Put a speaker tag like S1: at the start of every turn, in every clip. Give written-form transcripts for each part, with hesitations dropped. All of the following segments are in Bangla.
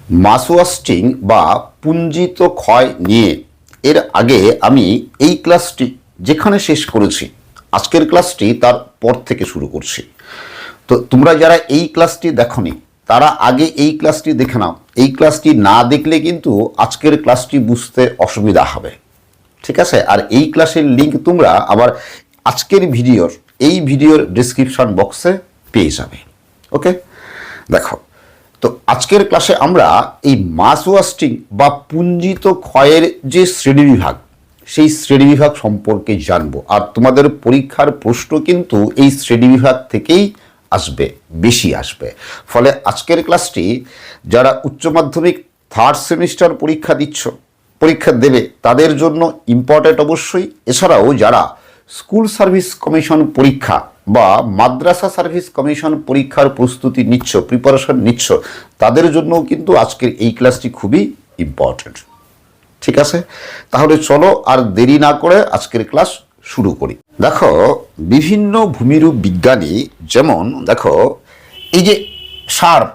S1: মাস ওয়াস্টিং বা পুঞ্জিত ক্ষয় নিয়ে এর আগে আমি এই ক্লাসটি যেখানে শেষ করেছি, আজকের ক্লাসটি তার পর থেকে শুরু করছি। তো তোমরা যারা এই ক্লাসটি দেখোনি তারা আগে এই ক্লাসটি দেখে নাও। এই ক্লাসটি না দেখলে কিন্তু আজকের ক্লাসটি বুঝতে অসুবিধা হবে, ঠিক আছে? আর এই ক্লাসের লিঙ্ক তোমরা আবার আজকের ভিডিওর ডেসক্রিপশন বক্সে পেয়ে যাবে। ওকে, দেখো, তো আজকের ক্লাসে আমরা এই মাস ওয়াস্টিং বা পুঞ্জিত ক্ষয়ের যে শ্রেণীবিভাগ, সেই শ্রেণীবিভাগ সম্পর্কে জানবো। আর তোমাদের পরীক্ষার প্রশ্ন কিন্তু এই শ্রেণীবিভাগ থেকেই আসবে, বেশি আসবে। ফলে আজকের ক্লাসটি যারা উচ্চ মাধ্যমিক থার্ড সেমিস্টার পরীক্ষা দেবে তাদের জন্য ইম্পর্টেন্ট অবশ্যই। এছাড়াও যারা স্কুল সার্ভিস কমিশন পরীক্ষা বা মাদ্রাসা সার্ভিস কমিশন পরীক্ষার প্রস্তুতি প্রিপারেশন নিচ্ছ, তাদের জন্যও কিন্তু আজকের এই ক্লাসটি খুবই ইম্পর্টেন্ট। ঠিক আছে, তাহলে চলো আর দেরি না করে আজকের ক্লাস শুরু করি। দেখো, বিভিন্ন ভূমিরূপ বিজ্ঞানী, যেমন দেখো এই যে শার্প,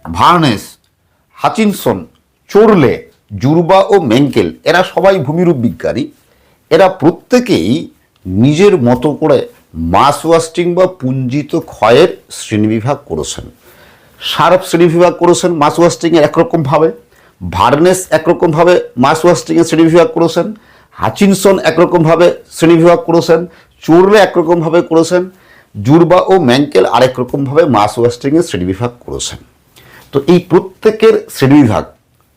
S1: ভার্নেস, হাচিনসন, চোরলে, জুরবা ও মেঙ্কেল, এরা সবাই ভূমিরূপ বিজ্ঞানী। এরা প্রত্যেকেই নিজের মতো করে মাস ওয়াস্টিং বা পুঞ্জিত ক্ষয়ের শ্রেণীবিভাগ করেছেন। শার্প শ্রেণীবিভাগ করেছেন মাস ওয়াস্টিংয়ের একরকমভাবে, ভার্নেস একরকমভাবে মাস ওয়াস্টিংয়ের শ্রেণীবিভাগ করেছেন, হাচিনসন একরকমভাবে শ্রেণীবিভাগ করেছেন, চোরলে একরকমভাবে করেছেন, জুরবা ও ম্যাঙ্কেল আরেক রকমভাবে মাস ওয়াস্টিংয়ের শ্রেণীবিভাগ করেছেন। তো এই প্রত্যেকের শ্রেণীবিভাগ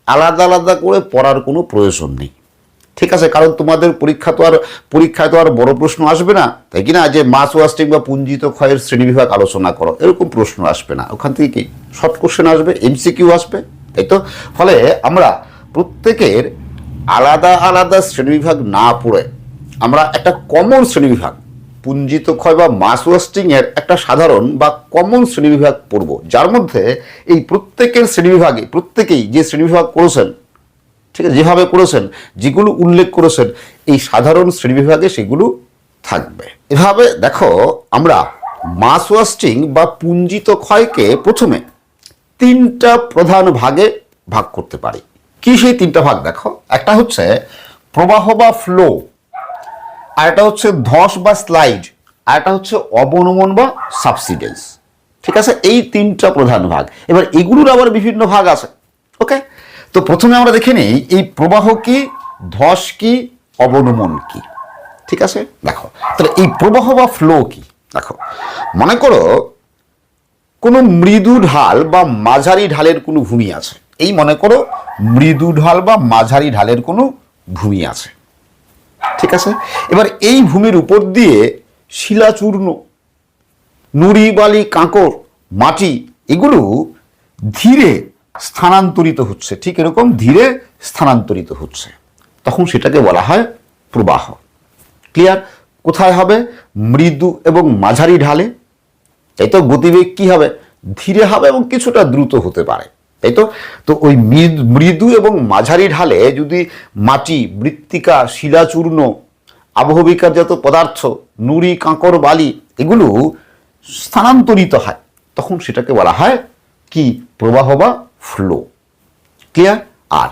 S1: আলাদা আলাদা করে পড়ার কোনো প্রয়োজন নেই, ঠিক আছে? কারণ তোমাদের পরীক্ষায় তো আর বড় প্রশ্ন আসবে না, তাই কি না, যে মাস ওয়াস্টিং বা পুঞ্জিত ক্ষয়ের শ্রেণীবিভাগ আলোচনা করো, এরকম প্রশ্ন আসবে না। ওখান থেকে কি শর্ট কোশ্চেন আসবে, এমসিকিউ আসবে, তাই তো? ফলে আমরা প্রত্যেকের আলাদা আলাদা শ্রেণীবিভাগ না পড়ে আমরা একটা কমন শ্রেণীবিভাগ, পুঞ্জিত ক্ষয় বা মাস ওয়াস্টিংয়ের একটা সাধারণ বা কমন শ্রেণীবিভাগ পড়ব, যার মধ্যে এই প্রত্যেকের শ্রেণীবিভাগে প্রত্যেকেই যে শ্রেণীবিভাগ করেছেন, ঠিক আছে, যেভাবে করেছেন, যেগুলো উল্লেখ করেছেন, এই সাধারণ শ্রেণীবিভাগে সেগুলো থাকবে। এভাবে দেখো, আমরা মাস ওয়াস্টিং বা পুঞ্জিত ক্ষয়কে প্রথমে তিনটা প্রধান ভাগে ভাগ করতে পারি। কি সেই তিনটা ভাগ? দেখো, একটা হচ্ছে প্রবাহ বা ফ্লো, আর একটা হচ্ছে ধস বা স্লাইড, আর একটা হচ্ছে অবনমন বা সাবসিডেন্স। ঠিক আছে, এই তিনটা প্রধান ভাগ। এবার এগুলোর আবার বিভিন্ন ভাগ আছে। ওকে, তো প্রথমে আমরা দেখে নিই এই প্রবাহ কি, ধস কি, অবনমন কি। ঠিক আছে, দেখো তাহলে এই প্রবাহ বা ফ্লো কি। দেখো, মনে করো কোনো মৃদু ঢাল বা মাঝারি ঢালের কোনো ভূমি আছে। এই মনে করো মৃদু ঢাল বা মাঝারি ঢালের কোনো ভূমি আছে, ঠিক আছে? এবার এই ভূমির উপর দিয়ে শিলাচূর্ণ, নুড়ি, বালি, কাঁকর, মাটি, এগুলো ধীরে স্থানান্তরিত হচ্ছে, ঠিক এরকম ধীরে স্থানান্তরিত হচ্ছে, তখন সেটাকে বলা হয় প্রবাহ। ক্লিয়ার? কোথায় হবে? মৃদু এবং মাঝারি ঢালে, তাই তো? গতিবেগ কি হবে? ধীরে হবে এবং কিছুটা দ্রুত হতে পারে, তাই তো? তো ওই মৃদু এবং মাঝারি ঢালে যদি মাটি, মৃত্তিকা, শিলাচূর্ণ, আবহবিকারজাত পদার্থ, নুড়ি, কাঁকর, বালি, এগুলো স্থানান্তরিত হয়, তখন সেটাকে বলা হয় কি? প্রবাহ বা ফ্লো। ক্লিয়ার? আর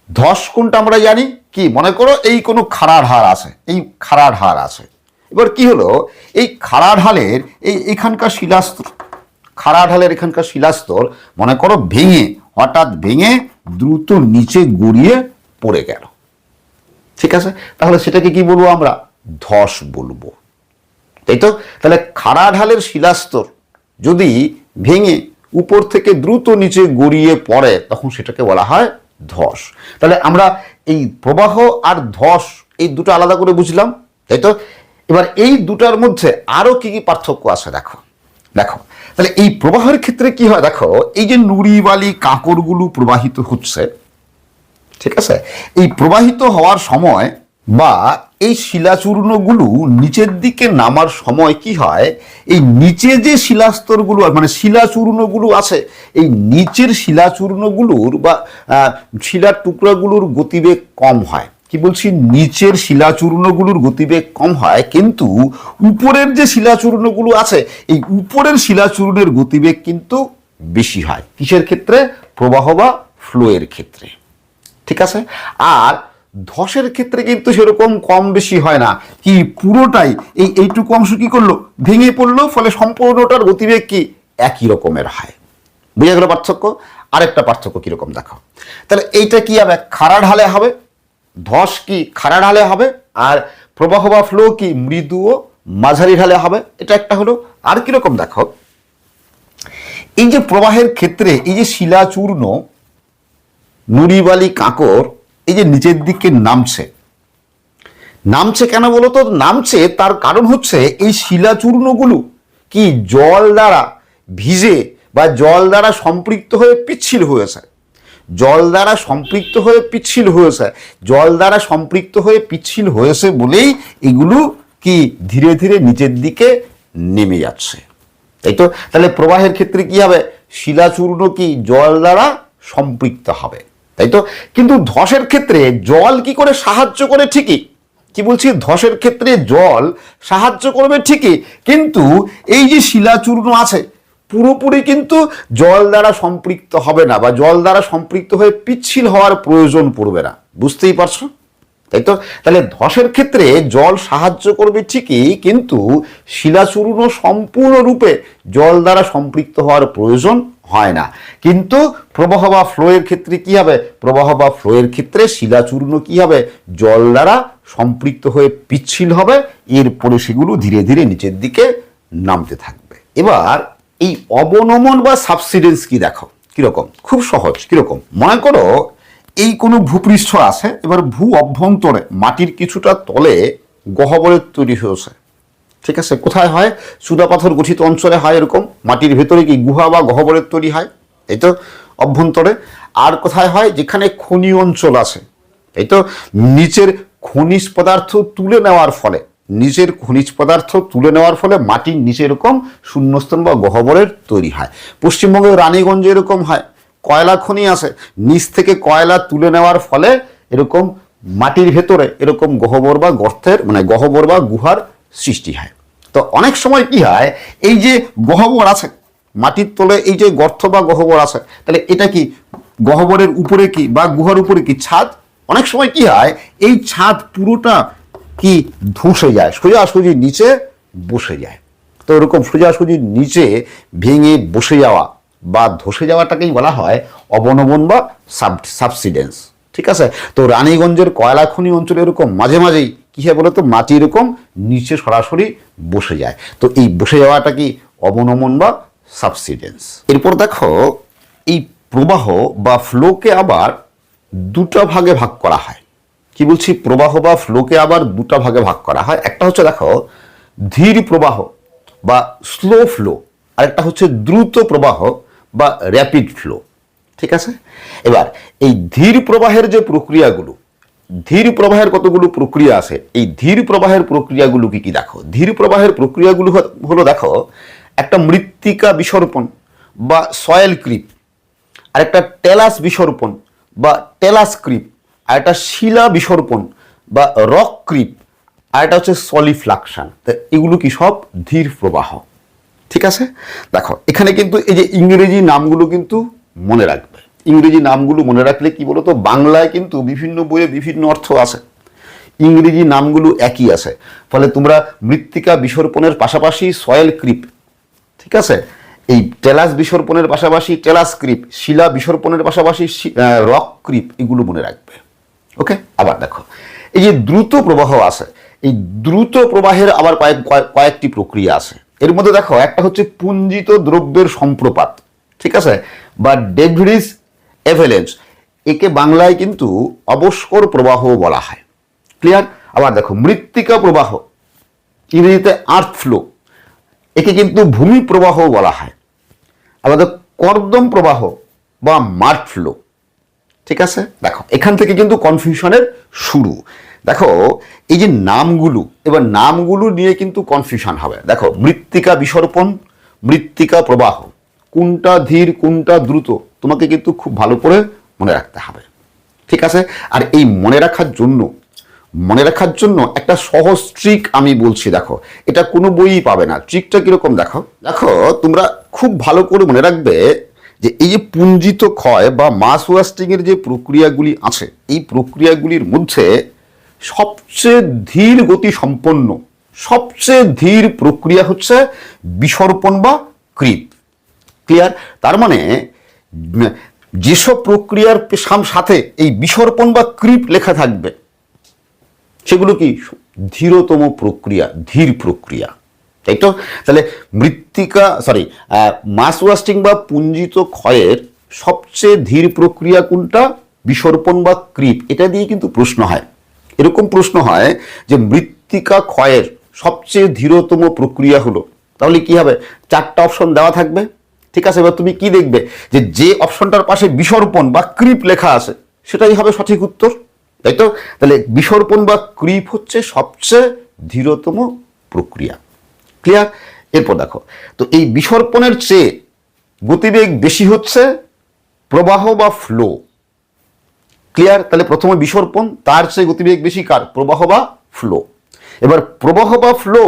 S1: ধস কোনটা আমরা জানি কি? মনে করো এই কোনো খাড়া ঢাল আছে, এই খাড়া ঢাল আছে। এবার কি হলো, এই খাড়া ঢালের এখানকার শিলাস্তর, খাড়া ঢালের এখানকার শিলাস্তর মনে করো হঠাৎ ভেঙে দ্রুত নিচে গড়িয়ে পড়ে গেল, ঠিক আছে? তাহলে সেটাকে কি বলবো আমরা? ধস বলবো, তাই তো? তাহলে খাড়া ঢালের শিলাস্তর যদি ভেঙে উপর থেকে দ্রুত নিচে গড়িয়ে পড়ে, তখন সেটাকে বলা হয় ধস। তাহলে আমরা এই প্রবাহ আর ধস, এই দুটো আলাদা করে বুঝলাম, তাই তো? এবার এই দুটার মধ্যে আরো কি কি পার্থক্য আছে দেখো। তাহলে এই প্রবাহের ক্ষেত্রে কি হয়? দেখো, এই যে নুড়ি, বালি, কাঁকরগুলো প্রবাহিত হচ্ছে, ঠিক আছে, এই প্রবাহিত হওয়ার সময় বা এই শিলাচূর্ণগুলো নিচের দিকে নামার সময় কি হয়, এই নিচে যে শিলাস্তরগুলো মানে শিলাচূর্ণগুলো আছে, এই নিচের শিলাচূর্ণগুলোর বা শিলার টুকরাগুলোর গতিবেগ কম হয়। কি বলছি? নিচের শিলাচূর্ণগুলোর গতিবেগ কম হয়, কিন্তু উপরের যে শিলাচূর্ণগুলো আছে, এই উপরের শিলাচূর্ণের গতিবেগ কিন্তু বেশি হয়। কিসের ক্ষেত্রে? প্রবাহ বা ফ্লো এর ক্ষেত্রে, ঠিক আছে। আর ধসের ক্ষেত্রে কিন্তু সেরকম কম বেশি হয় না, কি পুরোটাই এইটুকু অংশ কি করলো, ভেঙে পড়লো, ফলে সম্পূর্ণটার গতিবেগ কি একই রকমের হয়। বুঝে গেল পার্থক্য? আরেকটা পার্থক্য কিরকম দেখো, তাহলে এইটা কি হবে, খাড়া ঢালে হবে, ধস কি খাড়া ঢালে হবে, আর প্রবাহ বা ফ্লো কি মৃদু ও মাঝারি ঢালে হবে। এটা একটা হলো। আর কিরকম দেখো, এই যে প্রবাহের ক্ষেত্রে এই যে শিলাচূর্ণ, নুড়ি বালি কাঁকর এই যে নিচের দিকে নামছে, নামছে কেন বলো তো? নামছে তার কারণ হচ্ছে এই শিলাচূর্ণগুলো কি জল দ্বারা ভিজে বা জল দ্বারা সম্পৃক্ত হয়ে পিচ্ছিল হয়েছে, জল দ্বারা সম্পৃক্ত হয়ে পিচ্ছিল হয়েছে, জল দ্বারা সম্পৃক্ত হয়ে পিচ্ছিল হয়েছে বলেই এগুলো কি ধীরে ধীরে নিচের দিকে নেমে যাচ্ছে, তাই তো। তাহলে প্রবাহের ক্ষেত্রে কি হবে, শিলাচূর্ণ কি জল দ্বারা সম্পৃক্ত হবে, তাই তো। কিন্তু ধসের ক্ষেত্রে জল কি করে সাহায্য করে, ঠিকই, কি বলছি, ধসের ক্ষেত্রে জল সাহায্য করবে ঠিকই, কিন্তু এই যে শিলাচূর্ণ আছে পুরোপুরি কিন্তু জল দ্বারা সম্পৃক্ত হবে না, বা জল দ্বারা সম্পৃক্ত হয়ে পিচ্ছিল হওয়ার প্রয়োজন পড়বে না, বুঝতেই পারছো, তাই তো। তাহলে ধসের ক্ষেত্রে জল সাহায্য করবে ঠিকই, কিন্তু শিলাচূর্ণ সম্পূর্ণরূপে জল দ্বারা সম্পৃক্ত হওয়ার প্রয়োজন হয় না। কিন্তু প্রবাহ বা ফ্লো এর ক্ষেত্রে কি হবে, প্রবাহ বা ফ্লো এর ক্ষেত্রে শিলাচূর্ণ কি হবে, জল দ্বারা সম্পৃক্ত হয়ে পিচ্ছিল হবে, এরপরে সেগুলো ধীরে ধীরে নিচের দিকে নামতে থাকবে। এবার এই অবনমন বা সাবসিডেন্স কি দেখো কিরকম, খুব সহজ। কিরকম, মনে করো এই কোনো ভূপৃষ্ঠ আছে, এবার ভূ অভ্যন্তরে মাটির কিছুটা তলে গহ্বরের তৈরি হয়েছে, ঠিক আছে। কোথায় হয়, চুনাপাথর গঠিত অঞ্চলে হয়, এরকম মাটির ভেতরে কি গুহা বা গহ্বরের তৈরি হয়, এই তো অভ্যন্তরে। আর কোথায় হয়, যেখানে খনি অঞ্চল আছে, এই তো নিচের খনিজ পদার্থ তুলে নেওয়ার ফলে, নিচের খনিজ পদার্থ তুলে নেওয়ার ফলে মাটির নিচে এরকম শূন্যস্থান বা গহ্বরের তৈরি হয়। পশ্চিমবঙ্গের রানীগঞ্জে এরকম হয়, কয়লা খনি আছে, নিচ থেকে কয়লা তুলে নেওয়ার ফলে এরকম মাটির ভেতরে এরকম গহ্বর বা গর্তের মানে গহ্বর বা গুহার সৃষ্টি হয়। তো অনেক সময় কি হয়, এই যে গহ্বর আছে মাটির তলে, এই যে গর্ত বা গহ্বর আছে, তাহলে এটা কি গহ্বরের উপরে কি বা গুহার উপরে কি ছাদ, অনেক সময় কি হয় এই ছাদ পুরোটা কি ধসে যায়, সোজাসুজি নিচে বসে যায়। তো এরকম সোজাসুজি নিচে ভেঙে বসে যাওয়া বা ধসে যাওয়াটাকেই বলা হয় অবনমন বা সাবসিডেন্স, ঠিক আছে। তো রানীগঞ্জের কয়লা খনি অঞ্চলে এরকম মাঝে মাঝেই কি হয় বলতো, মাটি এরকম নিচে সরাসরি বসে যায়, তো এই বসে যাওয়াটা কি অবনমন বা সাবসিডেন্স। এরপর দেখো এই প্রবাহ বা ফ্লোকে আবার দুটো ভাগে ভাগ করা হয়। কি বলছি, প্রবাহ বা ফ্লোকে আবার দুটো ভাগে ভাগ করা হয়। একটা হচ্ছে দেখো ধীর প্রবাহ বা স্লো ফ্লো, আরেকটা হচ্ছে দ্রুত প্রবাহ বা র্যাপিড ফ্লো, ঠিক আছে। এবার এই ধীর প্রবাহের যে প্রক্রিয়াগুলো, ধীর প্রবাহের কতগুলো প্রক্রিয়া আছে, এই ধীর প্রবাহের প্রক্রিয়াগুলো কি কি দেখো, ধীর প্রবাহের প্রক্রিয়াগুলো হলো দেখো, একটা মৃত্তিকা বিসর্পণ বা সয়েল ক্রিপ, আর একটা টেলাস বিসর্পণ বা টেলাস ক্রিপ, আর একটা শিলা বিসর্পণ বা রক ক্রিপ, আর এটা হচ্ছে সলিফ্লাকশন। তো এগুলো কি সব ধীর প্রবাহ, ঠিক আছে। দেখো এখানে কিন্তু এই যে ইংরেজি নামগুলো কিন্তু মনে রাখবে, ইংরেজি নামগুলো মনে রাখলে কি বলতো, বাংলায় কিন্তু বিভিন্ন বইয়ে বিভিন্ন অর্থ আছে, ইংরেজি নামগুলো একই আছে, ফলে তোমরা মৃত্তিকা বিসর্পণের পাশাপাশি সয়েল ক্রিপ, ঠিক আছে, এই টেলাস বিসর্পণের পাশাপাশি টেলাস ক্রিপ, শিলা বিসর্পণের পাশাপাশি রক ক্রিপ, এগুলো মনে রাখবে, ওকে। আবার দেখো এই যে দ্রুত প্রবাহ আছে, এই দ্রুত প্রবাহের আবার কয়েকটি প্রক্রিয়া আছে। এর মধ্যে দেখো একটা হচ্ছে পুঞ্জিত দ্রব্যের সম্প্রপাত, ঠিক আছে, বা ডেভরিস এভেলেন্স, একে বাংলায় কিন্তু অবস্কর প্রবাহ বলা হয়, ক্লিয়ার। আবার দেখো মৃত্তিকা প্রবাহ, ইংরেজিতে আর্থ ফ্লো, একে কিন্তু ভূমি প্রবাহ বলা হয়। আবার দেখো কর্দম প্রবাহ বা মাড ফ্লো, ঠিক আছে। দেখো এখান থেকে কিন্তু কনফিউশনের শুরু। দেখো এই যে নামগুলো, এবার নামগুলো নিয়ে কিন্তু কনফিউশন হবে। দেখো মৃত্তিকা বিসর্পণ, মৃত্তিকা প্রবাহ, কোনটা ধীর কোনটা দ্রুত তোমাকে কিন্তু খুব ভালো করে মনে রাখতে হবে, ঠিক আছে। আর এই মনে রাখার জন্য একটা সহজ ট্রিক আমি বলছি, দেখো এটা কোনো বইই পাবে না। ট্রিকটা কিরকম দেখো, দেখো তোমরা খুব ভালো করে মনে রাখবে যে এই যে পুঞ্জিত ক্ষয় বা মাস ওয়াস্টিংয়ের যে প্রক্রিয়াগুলি আছে, এই প্রক্রিয়াগুলির মধ্যে সবচেয়ে ধীর গতি সম্পন্ন, সবচেয়ে ধীর প্রক্রিয়া হচ্ছে বিসর্পণ বা ক্রিপ। ক্লিয়ার? তার মানে যেসব প্রক্রিয়ার সাথে এই বিসর্পণ বা ক্রিপ লেখা থাকবে সেগুলো কি ধীরতম প্রক্রিয়া, ধীর প্রক্রিয়া, তাই তো? তাহলে মাস ওয়াস্টিং বা পুঞ্জিত ক্ষয়ের সবচেয়ে ধীর প্রক্রিয়া কোনটা? বিসর্পণ বা ক্রিপ। এটা দিয়ে কিন্তু প্রশ্ন হয়, এরকম প্রশ্ন হয় যে মৃত্তিকা ক্ষয়ের সবচেয়ে ধীরতম প্রক্রিয়া হলো, তাহলে কি হবে? 4টা অপশন দেওয়া থাকবে, ঠিক আছে? এবার তুমি কি দেখবে যে অপশনটার পাশে বিসর্পণ বা ক্রিপ লেখা আছে সেটাই হবে সঠিক উত্তর, তাই তো? তাহলে বিসর্পণ বা ক্রিপ হচ্ছে সবচেয়ে ধীরতম প্রক্রিয়া। ক্লিয়ার? এরপর দেখো, তো এই বিসর্পণের চেয়ে গতিবেগ বেশি হচ্ছে প্রবাহ বা ফ্লো। ক্লিয়ার? তাহলে প্রথমে বিসর্পণ, তার চেয়ে গতিবেগ বেশি কার? প্রবাহ বা ফ্লো। এবার প্রবাহ বা ফ্লো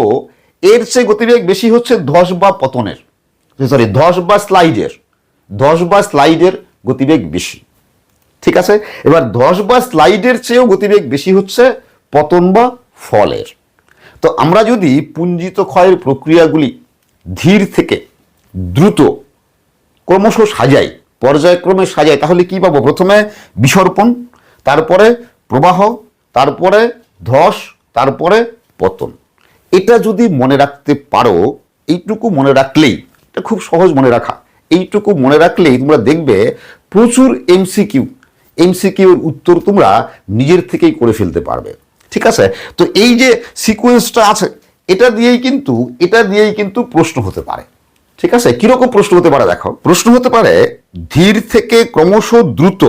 S1: এর চেয়ে গতিবেগ বেশি হচ্ছে ধস বা পতনের, ধস বা স্লাইডের গতিবেগ বেশি, ঠিক আছে? এবার ধস বা স্লাইডের চেয়েও গতিবেগ বেশি হচ্ছে পতন বা ফলের। তো আমরা যদি পুঞ্জিত ক্ষয়ের প্রক্রিয়াগুলি ধীর থেকে দ্রুত ক্রমশ সাজাই, পর্যায়ক্রমে সাজাই, তাহলে কি পাবো? প্রথমে বিসর্পণ, তারপরে প্রবাহ, তারপরে ধস, তারপরে পতন। এটা যদি মনে রাখতে পারো, এইটুকু মনে রাখলেই, এটা খুব সহজ মনে রাখা, এইটুকু মনে রাখলেই তোমরা দেখবে প্রচুর এমসিকিউর উত্তর তোমরা নিজের থেকেই করে ফেলতে পারবে, ঠিক আছে? তো এই যে সিকোয়েন্সটা আছে, এটা দিয়েই কিন্তু প্রশ্ন হতে পারে, ঠিক আছে? কিরকম প্রশ্ন হতে পারে দেখো, প্রশ্ন হতে পারে ধীর থেকে ক্রমশ দ্রুত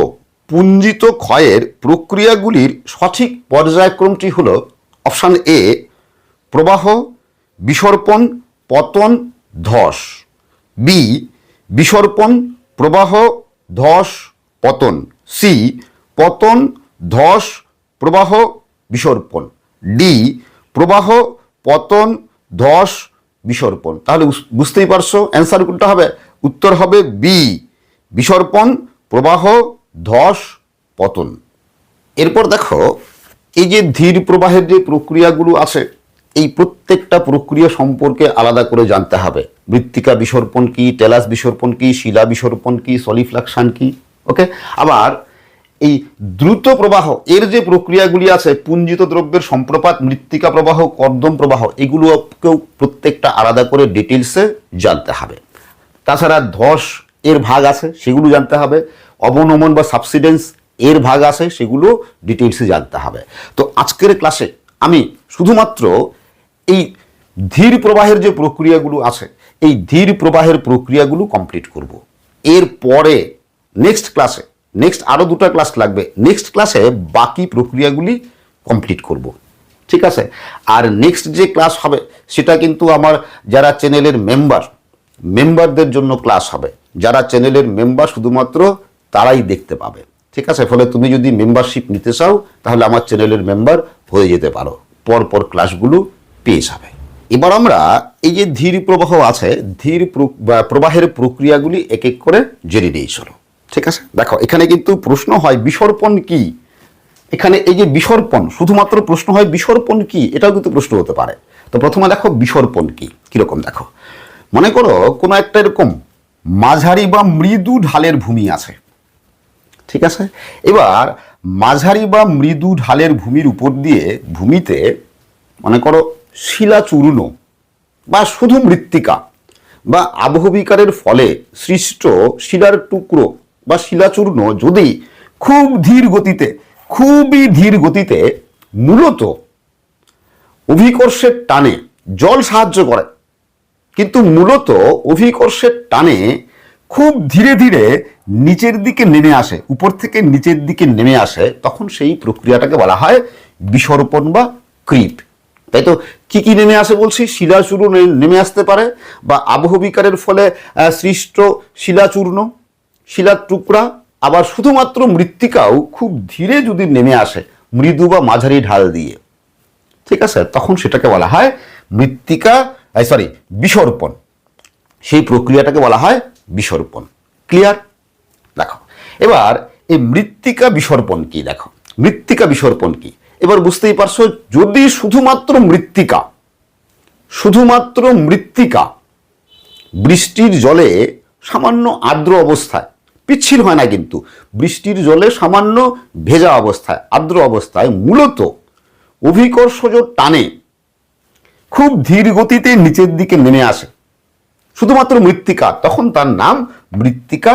S1: পুঞ্জিত ক্ষয়ের প্রক্রিয়াগুলির সঠিক পর্যায়ক্রমটি হলো অপশন এ প্রবাহ, বিসর্পণ, পতন, ধস। বি বিসর্পণ, প্রবাহ, ধস, পতন। সি পতন, ধস, প্রবাহ, বিসর্পণ। ডি প্রবাহ, পতন, ধস, বিসর্পণ। তাহলে বুঝতেই পারছো অ্যান্সার কোনটা হবে? উত্তর হবে বি, বিসর্পণ, প্রবাহ, ধস, পতন। এরপর দেখো, এই যে ধীর প্রবাহের যে প্রক্রিয়াগুলো আছে, এই প্রত্যেকটা প্রক্রিয়া সম্পর্কে আলাদা করে জানতে হবে। মৃত্তিকা বিসর্পণ কি, টেলাস বিসর্পণ কি, শিলা বিসর্পণ কি, সলিফ্লাকশন কি, ওকে? আবার এই দ্রুত প্রবাহ এর যে প্রক্রিয়াগুলি আছে, পুঞ্জিত দ্রব্যের সম্প্রপাত, মৃত্তিকা প্রবাহ, কর্দম প্রবাহ, এগুলোকেও প্রত্যেকটা আলাদা করে ডিটেলসে জানতে হবে। তাছাড়া ধস এর ভাগ আছে, সেগুলো জানতে হবে। অবনমন বা সাবসিডেন্স এর ভাগ আছে, সেগুলো ডিটেলসে জানতে হবে। তো আজকের ক্লাসে আমি শুধুমাত্র এই ধীর প্রবাহের যে প্রক্রিয়াগুলো আছে, এই ধীর প্রবাহের প্রক্রিয়াগুলো কমপ্লিট করব। এরপরে নেক্সট আরও 2টা ক্লাস লাগবে, নেক্সট ক্লাসে বাকি প্রক্রিয়াগুলি কমপ্লিট করব, ঠিক আছে? আর নেক্সট যে ক্লাস হবে সেটা কিন্তু আমার যারা চ্যানেলের মেম্বারদের জন্য ক্লাস হবে। যারা চ্যানেলের মেম্বার শুধুমাত্র তারাই দেখতে পাবে, ঠিক আছে? ফলে তুমি যদি মেম্বারশিপ নিতে চাও তাহলে আমার চ্যানেলের মেম্বার হয়ে যেতে পারো, পরপর ক্লাসগুলো পেয়ে যাবে। এবার আমরা এই যে ধীর প্রবাহ আছে, ধীর প্রবাহের প্রক্রিয়াগুলি এক এক করে জেনে নিয়ে চলো, ঠিক আছে? দেখো, এখানে কিন্তু প্রশ্ন হয় বিসর্পণ কি। এখানে এই যে বিসর্পণ, শুধুমাত্র প্রশ্ন হয় বিসর্পণ কি, এটাও কিন্তু প্রশ্ন হতে পারে। তো প্রথমে দেখো বিসর্পণ কি, কিরকম দেখো। মনে করো কোনো একটা এরকম মাঝারি বা মৃদু ঢালের ভূমি আছে, ঠিক আছে? এবার মাঝারি বা মৃদু ঢালের ভূমির উপর দিয়ে ভূমিতে মনে করো শিলাচূর্ণ বা শুধু মৃত্তিকা বা আবহবিকারের ফলে সৃষ্ট শিলার টুকরো বা শিলাচূর্ণ যদি খুবই ধীর গতিতে মূলত অভিকর্ষের টানে জল সাহায্য করে, কিন্তু মূলত অভিকর্ষের টানে খুব ধীরে ধীরে নিচের দিকে নেমে আসে, উপর থেকে নিচের দিকে নেমে আসে, তখন সেই প্রক্রিয়াটাকে বলা হয় বিসর্পণ বা ক্রিপ, তাই তো? কি কি নেমে আসে বলছি? শিলাচূর্ণ নেমে আসতে পারে, বা আবহবিকারের ফলে সৃষ্ট শিলাচূর্ণ, শিলার টুকরা, আবার শুধুমাত্র মৃত্তিকাও খুব ধীরে যদি নেমে আসে মৃদু বা মাঝারি ঢাল দিয়ে, ঠিক আছে? তখন সেটাকে বলা হয় বিসর্পণ। সেই প্রক্রিয়াটাকে বলা হয় বিসর্পণ। ক্লিয়ার? দেখো এবার এই মৃত্তিকা বিসর্পণ কি, দেখো মৃত্তিকা বিসর্পণ কি এবার বুঝতেই পারছো। যদি শুধুমাত্র মৃত্তিকা বৃষ্টির জলে সামান্য আর্দ্র অবস্থায়, পিচ্ছিল হয় না কিন্তু, বৃষ্টির জলে সামান্য ভেজা অবস্থায়, আর্দ্র অবস্থায় মূলত অভিকর্ষজ টানে খুব ধীর গতিতে নিচের দিকে নেমে আসে, শুধুমাত্র মৃত্তিকা, তখন তার নাম মৃত্তিকা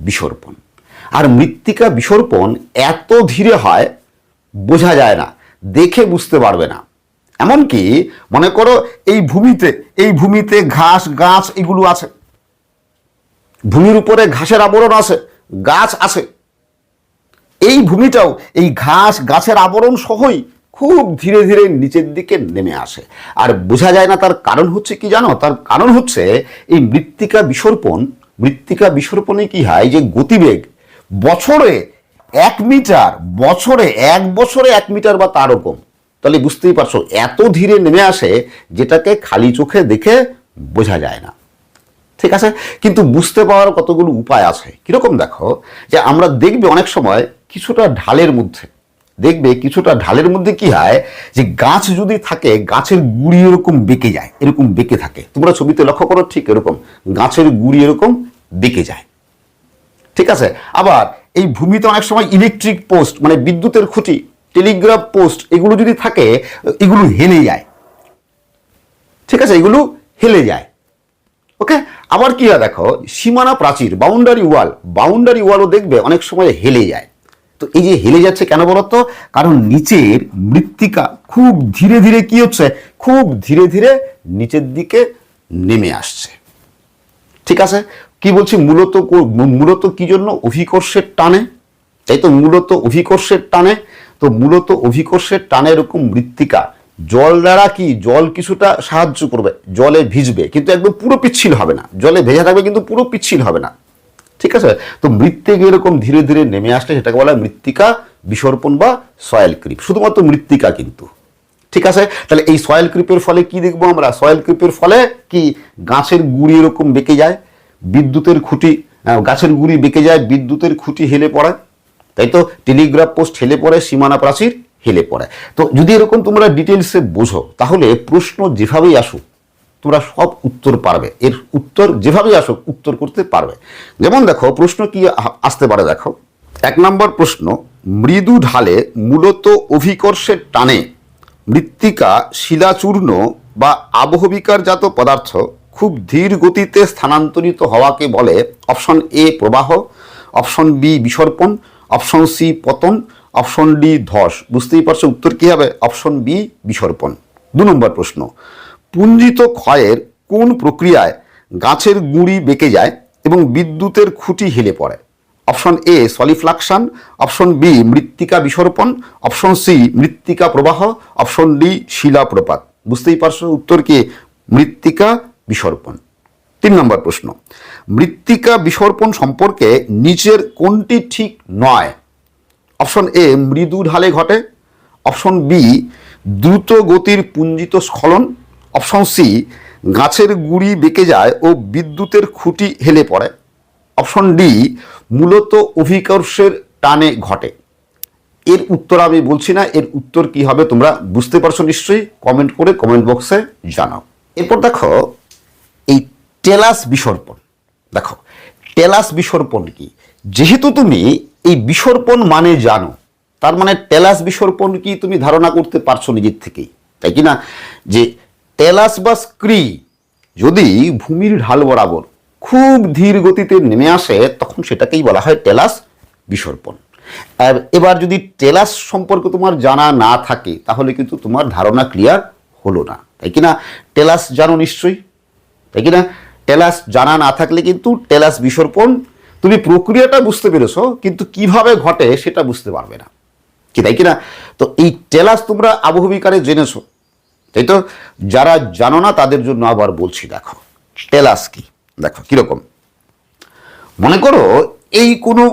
S1: বিসর্পণ। আর মৃত্তিকা বিসর্পণ এত ধীরে হয় বোঝা যায় না, দেখে বুঝতে পারবে না। এমনকি মনে করো এই ভূমিতে ঘাস গাছ এগুলো আছে, ভূমির উপরে ঘাসের আবরণ আছে, গাছ আছে, এই ভূমিটাও এই ঘাস গাছের আবরণ সহই খুব ধীরে ধীরে নিচের দিকে নেমে আসে। আর বোঝা যায় না, তার কারণ হচ্ছে কি জানো? তার কারণ হচ্ছে এই মৃত্তিকা বিসর্পণে কি হয় যে গতিবেগ বছরে 1 মিটার, এক বছরে 1 মিটার বা তারও কম। তাহলে বুঝতেই পারছো এত ধীরে নেমে আসে যেটাকে খালি চোখে দেখে বোঝা যায় না। ঠিক আছে, কিন্তু বুঝতে পাওয়ার কতগুলো উপায় আছে। কিরকম? দেখো যে আমরা দেখবে অনেক সময় কিছুটা ঢালের মধ্যে কি হয় যে গাছ যদি থাকে, গাছের গুড়ি এরকম বেঁকে যায়, এরকম বেঁকে থাকে। তোমরা ছবিতে লক্ষ্য করো, ঠিক এরকম গাছের গুড়ি এরকম বেঁকে যায়। ঠিক আছে, আবার এই ভূমিতে অনেক সময় ইলেকট্রিক পোস্ট মানে বিদ্যুতের খুঁটি, টেলিগ্রাফ পোস্ট এগুলো যদি থাকে, এগুলো হেলে যায়। ঠিক আছে, এগুলো হেলে যায়। ওকে, আবার কি হয় দেখো সীমানা প্রাচীর, বাউন্ডারি ওয়ালও দেখবে অনেক সময় হেলে যায়। তো এই যে হেলে যাচ্ছে কেন বলতো? কারণ নিচের মৃত্তিকা খুব ধীরে ধীরে কি হচ্ছে, খুব ধীরে ধীরে নিচের দিকে নেমে আসছে। ঠিক আছে, কি বলছি মূলত কি জন্য? অভিকর্ষের টানে, তাই তো, মূলত অভিকর্ষের টানে। তো মূলত অভিকর্ষের টানে এরকম মৃত্তিকা জল দ্বারা কি, জল কিছুটা সাহায্য করবে, জলে ভিজবে কিন্তু একদম পুরো পিচ্ছিল হবে না, জলে ভেজা থাকবে কিন্তু পুরো পিচ্ছিল হবে না। ঠিক আছে, তো মৃত্তিকা এরকম ধীরে ধীরে নেমে আসলে সেটাকে বলা হয় মৃত্তিকা বিসর্পণ বা সয়েল ক্রিপ, শুধুমাত্র মৃত্তিকা কিন্তু। ঠিক আছে, তাহলে এই সয়েল ক্রিপের ফলে কি দেখবো আমরা? সয়েল ক্রিপের ফলে কি গাছের গুড়ি এরকম বেঁকে যায়, বিদ্যুতের খুঁটি, গাছের গুড়ি বেঁকে যায়, বিদ্যুতের খুঁটি হেলে পড়ে, তাই তো, টেলিগ্রাফ পোস্ট হেলে পড়ে, সীমানা প্রাচীর হেলে পড়ে। তো যদি এরকম তোমরা ডিটেলসে বোঝো তাহলে প্রশ্ন যেভাবেই আসুক তোমরা সব উত্তর পারবে, এর উত্তর যেভাবেই আসুক উত্তর করতে পারবে। যেমন দেখো প্রশ্ন কি আসতে পারে, দেখো 1 নম্বর প্রশ্ন, মৃদু ঢালে মূলত অভিকর্ষের টানে মৃত্তিকা শিলাচূর্ণ বা আবহবিকারজাত পদার্থ খুব ধীর গতিতে স্থানান্তরিত হওয়াকে বলে অপশন এ প্রবাহ, অপশন বি বিসর্পণ, অপশন সি পতন, অপশন ডি ধস। বুঝতেই পারছো উত্তর কি হবে? Option B বিসর্পণ। 2 নম্বর প্রশ্ন, পুঞ্জিত ক্ষয়ের কোন প্রক্রিয়ায় গাছের গুঁড়ি বেঁকে যায় এবং বিদ্যুতের খুঁটি হেলে পড়ে? অপশন এ সলিফ্লাকশন, অপশন বি মৃত্তিকা বিসর্পণ, অপশন সি মৃত্তিকা প্রবাহ, অপশন ডি শিলাপ্রপাত। বুঝতেই পারছো উত্তর কি? মৃত্তিকা বিসর্পণ। 3 নম্বর প্রশ্ন, মৃত্তিকা বিসর্পণ সম্পর্কে নিচের কোনটি ঠিক নয়? অপশন এ মৃদু ঢালে ঘটে, অপশন বি দ্রুত গতির পুঞ্জিত স্খলন, অপশন সি গাছের গুঁড়ি বেঁকে যায় ও বিদ্যুতের খুঁটি হেলে পড়ে, অপশন ডি মূলত অভিকর্ষের টানে ঘটে। এর উত্তর আমি বলছি না, এর উত্তর কি হবে তোমরা বুঝতে পারছো নিশ্চয়ই, কমেন্ট করে কমেন্ট বক্সে জানাও। এরপর দেখো এই টেলাস বিসর্পণ। দেখো টেলাস বিসর্পণ কি? যেহেতু তুমি এই বিসর্পণ মানে জানো, তার মানে টেলাস বিসর্পণ কি তুমি ধারণা করতে পারছো নিজের থেকেই, তাই কি না? যে টেলাস বা স্ক্রি যদি ভূমির ঢাল বরাবর খুব ধীর গতিতে নেমে আসে তখন সেটাকেই বলা হয় টেলাস বিসর্পণ। আর এবার যদি টেলাস সম্পর্কে তোমার জানা না থাকে তাহলে কিন্তু তোমার ধারণা ক্লিয়ার হলো না, তাই কি না? টেলাস জানো নিশ্চয়ই, তাই কি না? টেলাস জানা না থাকলে কিন্তু টেলাস বিসর্পণ তুমি প্রক্রিয়াটা বুঝতে পেরেছো কিন্তু কিভাবে ঘটে সেটা বুঝতে পারবে না, কি তাই কিনা? তো এই টেলাস তোমরা আবহবিকারে জেনেছো, তাই তো? যারা জানো না তাদের জন্য আবার বলছি। দেখো টেলাস কি, দেখো কিরকম। মনে করো এই কোনো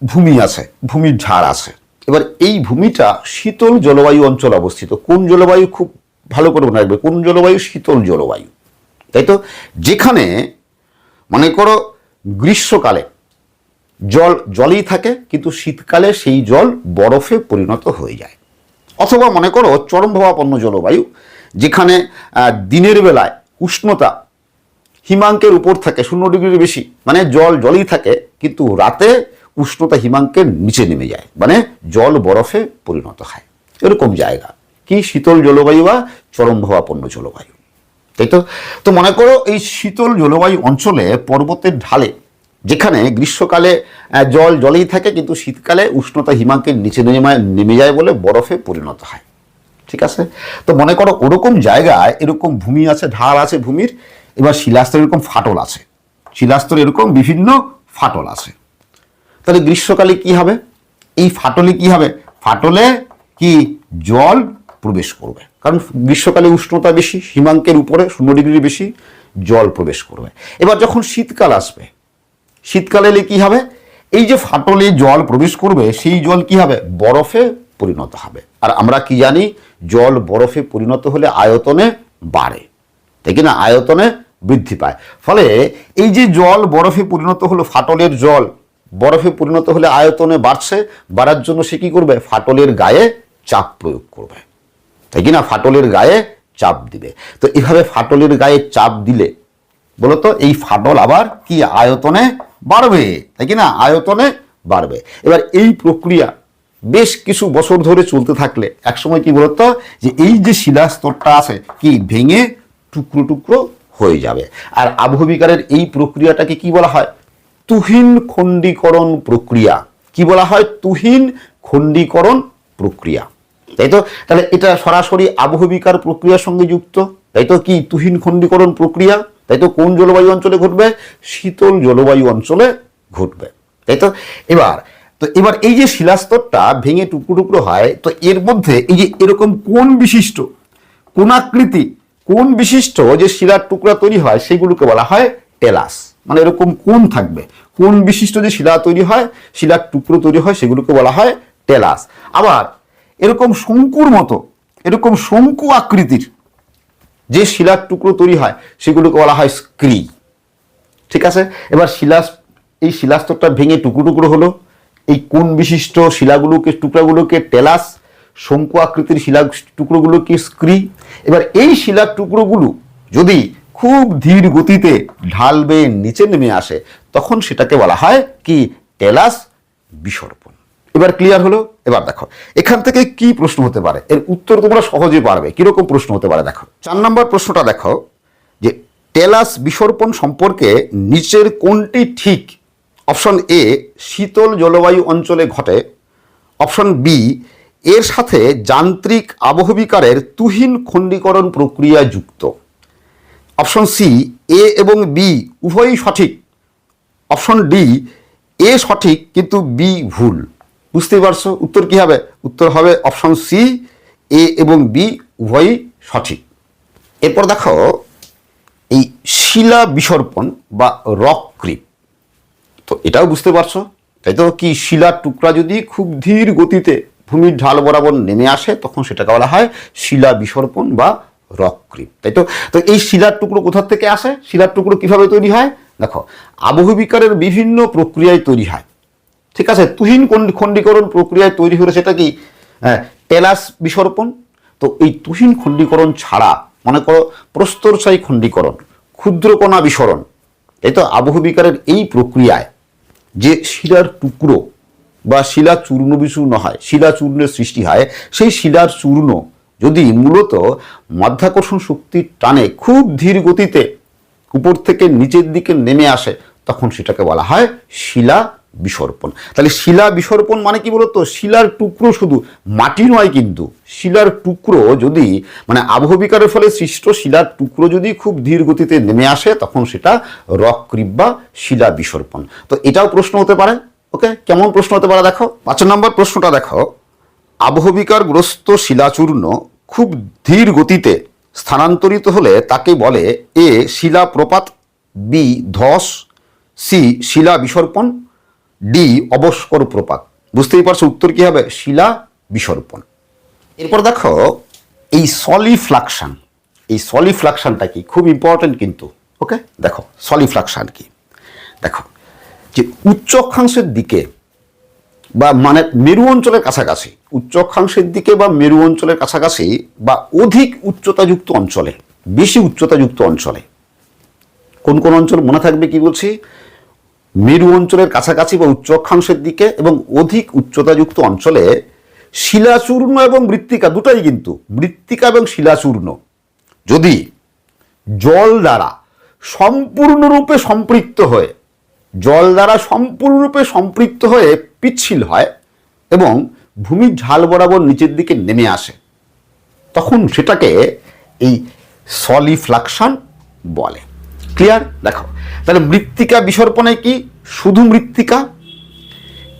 S1: ভূমি আছে, ভূমির ঝাড় আছে, এবার এই ভূমিটা শীতল জলবায়ু অঞ্চলে অবস্থিত। কোন জলবায়ু? খুব ভালো করে মনে রাখবে, কোন জলবায়ু? শীতল জলবায়ু, তাই তো? যেখানে মনে করো গ্রীষ্মকালে জল জলেই থাকে কিন্তু শীতকালে সেই জল বরফে পরিণত হয়ে যায়। অথবা মনে করো চরমভাবাপন্ন জলবায়ু, যেখানে দিনের বেলায় উষ্ণতা হিমাঙ্কের উপর থাকে 0 ডিগ্রির বেশি, মানে জল জলেই থাকে কিন্তু রাতে উষ্ণতা হিমাঙ্কের নিচে নেমে যায়, মানে জল বরফে পরিণত হয়। এরকম জায়গা কি শীতল জলবায়ু বা চরমভাবাপন্ন জলবায়ু, তাই তো। তো মনে করো এই শীতল জলবায়ু অঞ্চলে পর্বতের ঢালে, যেখানে গ্রীষ্মকালে জল জলেই থাকে কিন্তু শীতকালে উষ্ণতা হিমাঙ্কের নিচে নেমে যায় বলে বরফে পরিণত হয়। ঠিক আছে, তো মনে করো ওরকম জায়গায় এরকম ভূমি আছে, ঢাল আছে ভূমির, এবার শিলাস্তর এরকম ফাটল আছে, শিলাস্তর এরকম বিভিন্ন ফাটল আছে। তাহলে গ্রীষ্মকালে কি হবে? এই ফাটলে কি হবে? ফাটলে কি জল প্রবেশ করবে, কারণ গ্রীষ্মকালে উষ্ণতা বেশি, হিমাঙ্কের উপরে 0 ডিগ্রি বেশি, জল প্রবেশ করবে। এবার যখন শীতকাল আসবে, শীতকালে এলে কি হবে? এই যে ফাটলে জল প্রবেশ করবে সেই জল কি হবে? বরফে পরিণত হবে। আর আমরা কি জানি? জল বরফে পরিণত হলে আয়তনে বাড়ে, তাই কি না? আয়তনে বৃদ্ধি পায়। ফলে এই যে জল বরফে পরিণত হলো, ফাটলের জল বরফে পরিণত হলে আয়তনে বাড়ছে, বাড়ার জন্য সে কি করবে? ফাটলের গায়ে চাপ প্রয়োগ করবে, তাই কি না? ফাটলের গায়ে চাপ দিবে। তো এভাবে ফাটলের গায়ে চাপ দিলে বলতো এই ফাটল আবার কি আয়তনে বাড়বে, তাই কি না? আয়তনে বাড়বে। এবার এই প্রক্রিয়া বেশ কিছু বছর ধরে চলতে থাকলে একসময় কি বলতো, যে এই যে শিলাস্তরটা আছে কি ভেঙে টুকরো টুকরো হয়ে যাবে। আর আবহবিকারের এই প্রক্রিয়াটাকে কি বলা হয়? তুহিন খণ্ডীকরণ প্রক্রিয়া। কি বলা হয়? তুহিন খণ্ডীকরণ প্রক্রিয়া, তাই তো। তাহলে এটা সরাসরি আবহবিকার প্রক্রিয়ার সঙ্গে যুক্ত, তাই তো। কি তুহিন খণ্ডীকরণ প্রক্রিয়া, তাই তো। কোন জলবায়ু অঞ্চলে ঘটবে? শীতল জলবায়ু অঞ্চলে ঘটবে, তাই তো। এবার এই যে শিলাস্তরটা ভেঙে টুকরো টুকরো হয়, তো এর মধ্যে এই যে এরকম কোণ বিশিষ্ট, কোণাকৃতি কোণ বিশিষ্ট যে শিলার টুকরা তৈরি হয় সেগুলোকে বলা হয় টেলাস। মানে এরকম কোণ থাকবে, কোণ বিশিষ্ট যে শিলা তৈরি হয়, শিলার টুকরো তৈরি হয়, সেগুলোকে বলা হয় টেলাস। আবার এরকম শঙ্কুর মতো, এরকম শঙ্কু আকৃতির যে শিলার টুকরো তৈরি হয় সেগুলোকে বলা হয় স্ক্রি। ঠিক আছে, এবার এই শিলাস্তরটা ভেঙে টুকরো টুকরো হলো, এই কোণ বিশিষ্ট টুকরাগুলোকে টেলাস, শঙ্কু আকৃতির শিলা টুকরোগুলোকে স্ক্রি। এবার এই শিলার টুকরোগুলো যদি খুব ধীর গতিতে ঢাল বেয়ে নিচে নেমে আসে, তখন সেটাকে বলা হয় কি টেলাস বিসর্পণ। এবার ক্লিয়ার হলো? এবার দেখো এখান থেকে কি প্রশ্ন হতে পারে, এর উত্তর তোমরা সহজে পারবে। কিরকম প্রশ্ন হতে পারে দেখো, 4 নম্বর প্রশ্নটা দেখো, যে টেলাস বিসর্পণ সম্পর্কে নিচের কোনটি ঠিক? অপশন এ শীতল জলবায়ু অঞ্চলে ঘটে, অপশন বি এর সাথে যান্ত্রিক আবহবিকারের তুহিন খণ্ডীকরণ প্রক্রিয়া যুক্ত, অপশন সি এ এবং বি উভয়ই সঠিক, অপশন ডি এ সঠিক কিন্তু বি ভুল। বুঝতেই পারছো উত্তর কি হবে? উত্তর হবে অপশন সি, এ এবং বি উভয়ই সঠিক। এরপর দেখো এই শিলা বিসর্পণ বা রক ক্রিপ, তো এটাও বুঝতে পারছো তাই তো। কি শিলার টুকরা যদি খুব ধীর গতিতে ভূমির ঢাল বরাবর নেমে আসে, তখন সেটাকে বলা হয় শিলা বিসর্পণ বা রক ক্রিপ, তাই তো। তো এই শিলার টুকরো কোথা থেকে আসে? শিলার টুকরো কিভাবে তৈরি হয়? দেখো আবহবিকারের বিভিন্ন প্রক্রিয়ায় তৈরি হয়, ঠিক আছে। তুহিন খণ্ডীকরণ প্রক্রিয়ায় তৈরি হলে সেটা কি টেলাস বিসর্পণ। তো এই তুহিন খণ্ডীকরণ ছাড়া মনে করো প্রস্তরসায়ী খণ্ডীকরণ, ক্ষুদ্রকণা বিসরণ, তাই তো। আবহবিকারের এই প্রক্রিয়ায় যে শিলার টুকরো বা শিলা চূর্ণ বিচূর্ণ হয়, শিলা চূর্ণের সৃষ্টি হয়, সেই শিলার চূর্ণ যদি মূলত মাধ্যাকর্ষণ শক্তির টানে খুব ধীর গতিতে উপর থেকে নিচের দিকে নেমে আসে, তখন সেটাকে বলা হয় শিলা বিসর্পণ। তাহলে শিলা বিসর্পণ মানে কি বলতো? শিলার টুকরো, শুধু মাটি নয় কিন্তু, শিলার টুকরো যদি মানে আবহবিকারের ফলে সৃষ্ট শিলার টুকরো যদি খুব ধীর গতিতে নেমে আসে, তখন সেটা রক ক্রিপ বা শিলা বিসর্পণ। তো এটাও প্রশ্ন হতে পারে। ওকে, কেমন প্রশ্ন হতে পারে দেখো, 5 নম্বর প্রশ্নটা দেখো, আবহবিকারগ্রস্ত শিলাচূর্ণ খুব ধীর গতিতে স্থানান্তরিত হলে তাকে বলে এ শিলাপ্রপাত, বি ধস, সি শিলা বিসর্পণ, ডি অবস্কর প্রপাত। বুঝতেই পারছো উত্তর কি হবে? শিলা বিসর্পণ। এরপর দেখো এই সলিফ্লাকশন, এই সলিফ্লাকশনটা কি খুব ইম্পর্টেন্ট কিন্তু। ওকে, দেখো সলিফ্লাকশন কি, দেখো যে উচ্চ অক্ষাংশের দিকে বা মানে মেরু অঞ্চলের কাছাকাছি, উচ্চ অক্ষাংশের দিকে বা মেরু অঞ্চলের কাছাকাছি বা অধিক উচ্চতাযুক্ত অঞ্চলে, বেশি উচ্চতাযুক্ত অঞ্চলে, কোন কোন অঞ্চল মনে থাকবে কি বলছি? মেরু অঞ্চলের কাছাকাছি বা উচ্চ অক্ষাংশের দিকে এবং অধিক উচ্চতাযুক্ত অঞ্চলে শিলাচূর্ণ এবং মৃত্তিকা দুটাই, কিন্তু মৃত্তিকা এবং শিলাচূর্ণ যদি জল দ্বারা সম্পূর্ণরূপে সম্পৃক্ত হয়ে, জল দ্বারা সম্পূর্ণরূপে সম্পৃক্ত হয়ে পিচ্ছিল হয় এবং ভূমির ঢাল বরাবর নিচের দিকে নেমে আসে, তখন সেটাকে এই সলিফ্লাকশন বলে। ক্লিয়ার? দেখো তাহলে মৃত্তিকা বিসর্পণে কি? শুধু মৃত্তিকা।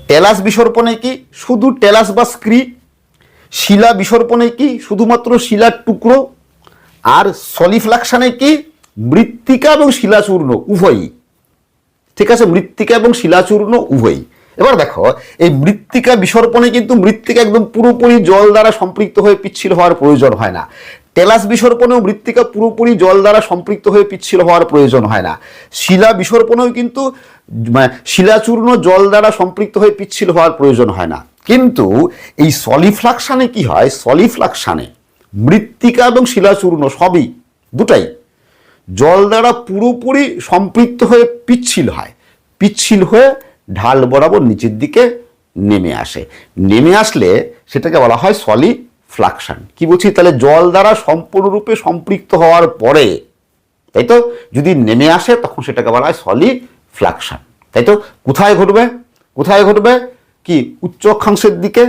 S1: টেলাস বিসর্পণে কি? শুধু টেলাস বা স্ক্রি। শিলা বিসর্পণে কি? শুধুমাত্র শিলার টুকরো। আর সলিফ্লাকশনে কি? মৃত্তিকা এবং শিলাচূর্ণ উভয়ই। ঠিক আছে, মৃত্তিকা এবং শিলাচূর্ণ উভয়ই। এবার দেখো এই মৃত্তিকা বিসর্পণে কিন্তু মৃত্তিকা একদম পুরোপুরি জল দ্বারা সম্পৃক্ত হয়ে পিচ্ছিল হওয়ার প্রয়োজন হয় না। টেলাস বিসর্পণেও মৃত্তিকা পুরোপুরি জল দ্বারা সম্পৃক্ত হয়ে পিচ্ছিল হওয়ার প্রয়োজন হয় না। শিলা বিসর্পণেও কিন্তু শিলাচূর্ণ জল দ্বারা সম্পৃক্ত হয়ে পিচ্ছিল হওয়ার প্রয়োজন হয় না। কিন্তু এই সলিফ্লাকশনে কি হয়? সলিফ্লাকশনে মৃত্তিকা এবং শিলাচূর্ণ সবই, দুটাই জল দ্বারা পুরোপুরি সম্পৃক্ত হয়ে পিচ্ছিল হয়, পিচ্ছিল হয়ে ঢাল বরাবর নিচের দিকে নেমে আসে। নেমে আসলে সেটাকে বলা হয় সলিফ্লাকশন। কি বলছি? তাহলে জল দ্বারা সম্পূর্ণরূপে সম্পৃক্ত হওয়ার পরে, তাই তো, যদি নেমে আসে তখন সেটাকে বলা হয় সলিফ্লাকশন। তাই তো? কোথায় ঘটবে? কোথায় ঘটবে? কি উচ্চ অক্ষাংশের দিকে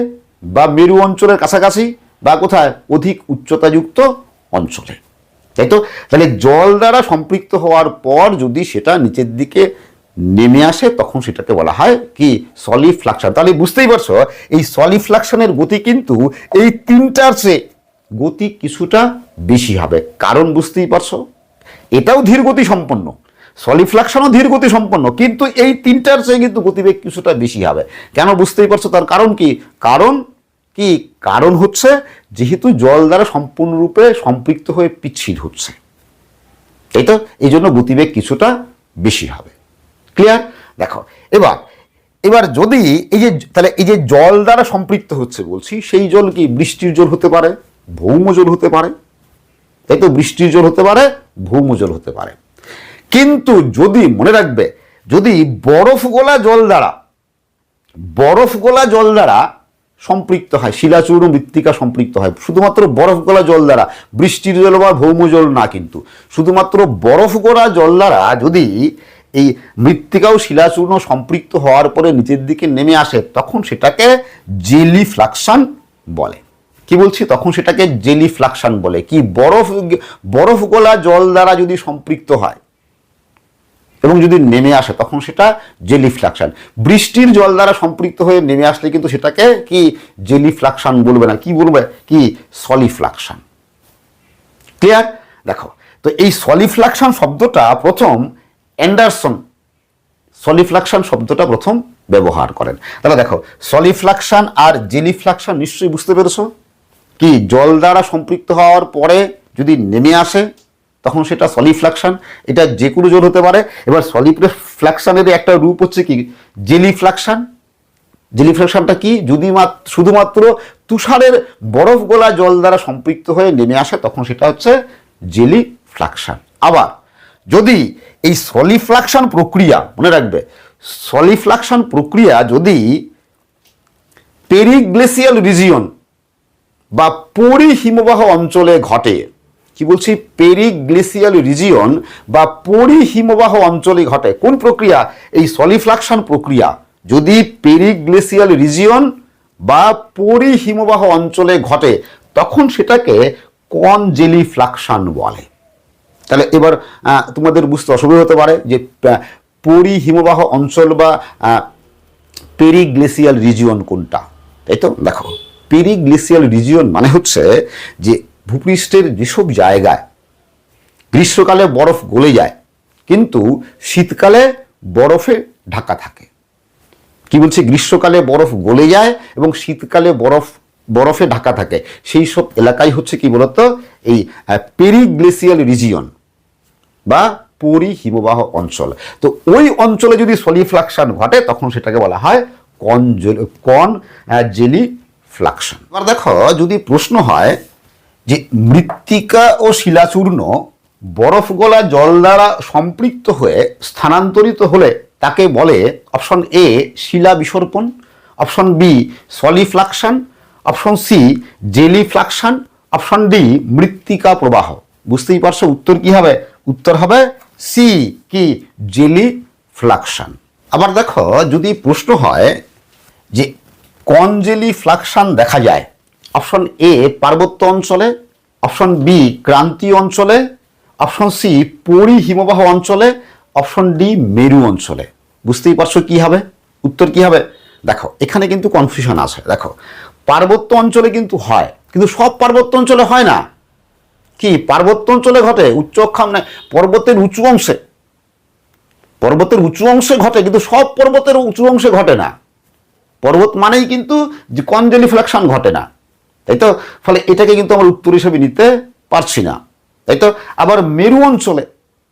S1: বা মেরু অঞ্চলের কাছাকাছি বা কোথায়? অধিক উচ্চতাযুক্ত অঞ্চলে। তাই তো? তাহলে জল দ্বারা সম্পৃক্ত হওয়ার পর যদি সেটা নিচের দিকে নেমে আসে তখন সেটাকে বলা হয় কি? সলিফ্লাকশন। তাহলে বুঝতেই পারছো এই সলিফ্লাকশনের গতি কিন্তু এই তিনটার চেয়ে গতি কিছুটা বেশি হবে। কারণ বুঝতেই পারছো, এটাও ধীর গতি সম্পন্ন, সলিফ্লাকশনও ধীর গতি সম্পন্ন, কিন্তু এই তিনটার চেয়ে কিন্তু গতিবেগ কিছুটা বেশি হবে। কেন? বুঝতেই পারছো তার কারণ কি? কারণ কি? কারণ হচ্ছে যেহেতু জল দ্বারা সম্পূর্ণরূপে সম্পৃক্ত হয়ে পিচ্ছিল হচ্ছে, তাই তো, এই জন্য গতিবেগ কিছুটা বেশি হবে। ক্লিয়ার? দেখো এবার এবার যদি এই যে, তাহলে এই যে জল দ্বারা সম্পৃক্ত হচ্ছে বলছি, সেই জল কি? বৃষ্টির জল হতে পারে, ভৌম জল হতে পারে, তাই তো, বৃষ্টির জল হতে পারে, ভৌম জল হতে পারে। কিন্তু যদি মনে রাখবে, যদি বরফ গোলা জল দ্বারা, বরফ গোলা জল দ্বারা সম্পৃক্ত হয়, শিলাচূর্ণ মৃত্তিকা সম্পৃক্ত হয় শুধুমাত্র বরফ গোলা জল দ্বারা, বৃষ্টির জল বা ভৌম জল না, কিন্তু শুধুমাত্র বরফ গোলা জল দ্বারা যদি এই মৃত্তিকাও শিলাচূর্ণ সম্পৃক্ত হওয়ার পরে নিচের দিকে নেমে আসে তখন সেটাকে জেলিফ্লাকশন বলে। কি বলছি? তখন সেটাকে জেলিফ্লাকশন বলে। কি? বরফ গোলা জল দ্বারা যদি সম্পৃক্ত হয় এবং যদি নেমে আসে তখন সেটা জেলিফ্লাকশন। বৃষ্টির জল দ্বারা সম্পৃক্ত হয়ে নেমে আসলে কিন্তু সেটাকে কি? জেলিফ্লাকশন বলবে না, কি বলবে? কি? সলিফ্লাকশন। ক্লিয়ার? দেখো তো এই সলিফ্লাকশন শব্দটা প্রথম অ্যান্ডারসন সলিফ্লাকশন শব্দটা প্রথম ব্যবহার করেন। তাহলে দেখো সলিফ্লাকশন আর জেলিফ্লাকশন নিশ্চয়ই বুঝতে পেরেছো। কি? জল দ্বারা সম্পৃক্ত হওয়ার পরে যদি নেমে আসে তখন সেটা সলিফ্লাকশন। এটা যে কোনো জল হতে পারে। এবার সলিফ্লাকশনের একটা রূপ হচ্ছে কি? জেলিফ্লাকশন। জেলিফ্লাকশনটা কি? যদি শুধুমাত্র তুষারের বরফ গোলা জল দ্বারা সম্পৃক্ত হয়ে নেমে আসে তখন সেটা হচ্ছে জেলিফ্লাকশন। আবার যদি এই সলিফ্লাকশন প্রক্রিয়া, মনে রাখবে, সলিফ্লাকশন প্রক্রিয়া যদি পেরিগ্লেসিয়াল রিজিয়ন বা পরিহিমবাহ অঞ্চলে ঘটে, কি বলছি? পেরিগ্লেসিয়াল রিজিয়ন বা পরিহিমবাহ অঞ্চলে ঘটে। কোন প্রক্রিয়া? এই সলিফ্লাকশন প্রক্রিয়া যদি পেরিগ্লেসিয়াল রিজিয়ন বা পরিহিমবাহ অঞ্চলে ঘটে তখন সেটাকে কনজেলিফ্লাকশন বলে। তাহলে এবার তোমাদের বুঝতে অসুবিধা হতে পারে যে পরিহিমবাহ অঞ্চল বা পেরিগ্লেসিয়াল রিজিয়ন কোনটা, তাই তো। দেখো পেরিগ্লেসিয়াল রিজিয়ন মানে হচ্ছে যে ভূপৃষ্ঠের যেসব জায়গায় গ্রীষ্মকালে বরফ গলে যায় কিন্তু শীতকালে বরফে ঢাকা থাকে। কি বলছি? গ্রীষ্মকালে বরফ গলে যায় এবং শীতকালে বরফে ঢাকা থাকে, সেই সব এলাকায় হচ্ছে কি বলতো এই পেরিগ্লেসিয়াল রিজিয়ন বা পরিহিমবাহ অঞ্চল। তো ওই অঞ্চলে যদি সলিফ্লাকশন ঘটে তখন সেটাকে বলা হয় কনজেলিফ্লাকশন। এবার দেখো, যদি প্রশ্ন হয় যে মৃত্তিকা ও শিলাচূর্ণ বরফ গলা জল দ্বারা সম্পৃক্ত হয়ে স্থানান্তরিত হলে তাকে বলে অপশন এ শিলা বিসর্পণ, option B solifluction, option C gelifluction, option D মৃত্তিকা প্রবাহ। বুঝতেই পারছো উত্তর কি হবে? উত্তর হবে সি, কি জেলিফ্লাকশন। আবার দেখো, যদি প্রশ্ন হয় যে কনজেলিফ্লাকশন দেখা যায় অপশন এ পার্বত্য অঞ্চলে, অপশন বি ক্রান্তীয় অঞ্চলে, অপশন সি পরিহিমবাহ অঞ্চলে, অপশন ডি মেরু অঞ্চলে। বুঝতেই পারছো কি হবে? উত্তর কি হবে? দেখো, এখানে কিন্তু কনফিউশন আছে। দেখো, পার্বত্য অঞ্চলে কিন্তু হয়, কিন্তু সব পার্বত্য অঞ্চলে হয় না। কি পার্বত্য অঞ্চলে ঘটে? উচ্চ অক্ষাম নয়, পর্বতের উঁচু অংশে, পর্বতের উঁচু অংশে ঘটে, কিন্তু সব পর্বতের উঁচু অংশে ঘটে না। পর্বত মানেই কিন্তু যে কনজেলিফ্লাকশন ঘটে না, তাই তো? ফলে এটাকে কিন্তু আমরা উত্তর হিসেবে নিতে পারছি না, তাই তো? আবার মেরু অঞ্চলে,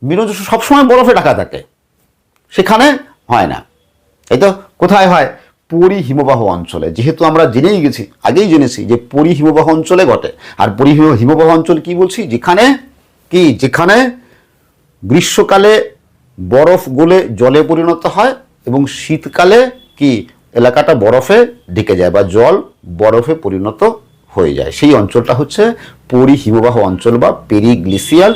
S1: মেরু অঞ্চল সবসময় বরফে ঢাকা থাকে, সেখানে হয় না, তাই তো? কোথায় হয়? পরিহিমবাহ অঞ্চলে। যেহেতু আমরা জেনেই গেছি, আগেই জেনেছি যে পরিহিমবাহ অঞ্চলে ঘটে। আর হিমবাহ অঞ্চল কি বলছি? যেখানে কি, যেখানে গ্রীষ্মকালে বরফ গলে জলে পরিণত হয় এবং শীতকালে কি এলাকাটা বরফে ঢেকে যায় বা জল বরফে পরিণত হয়ে যায়, সেই অঞ্চলটা হচ্ছে পরিহিমবাহ অঞ্চল বা পেরিগ্লেসিয়াল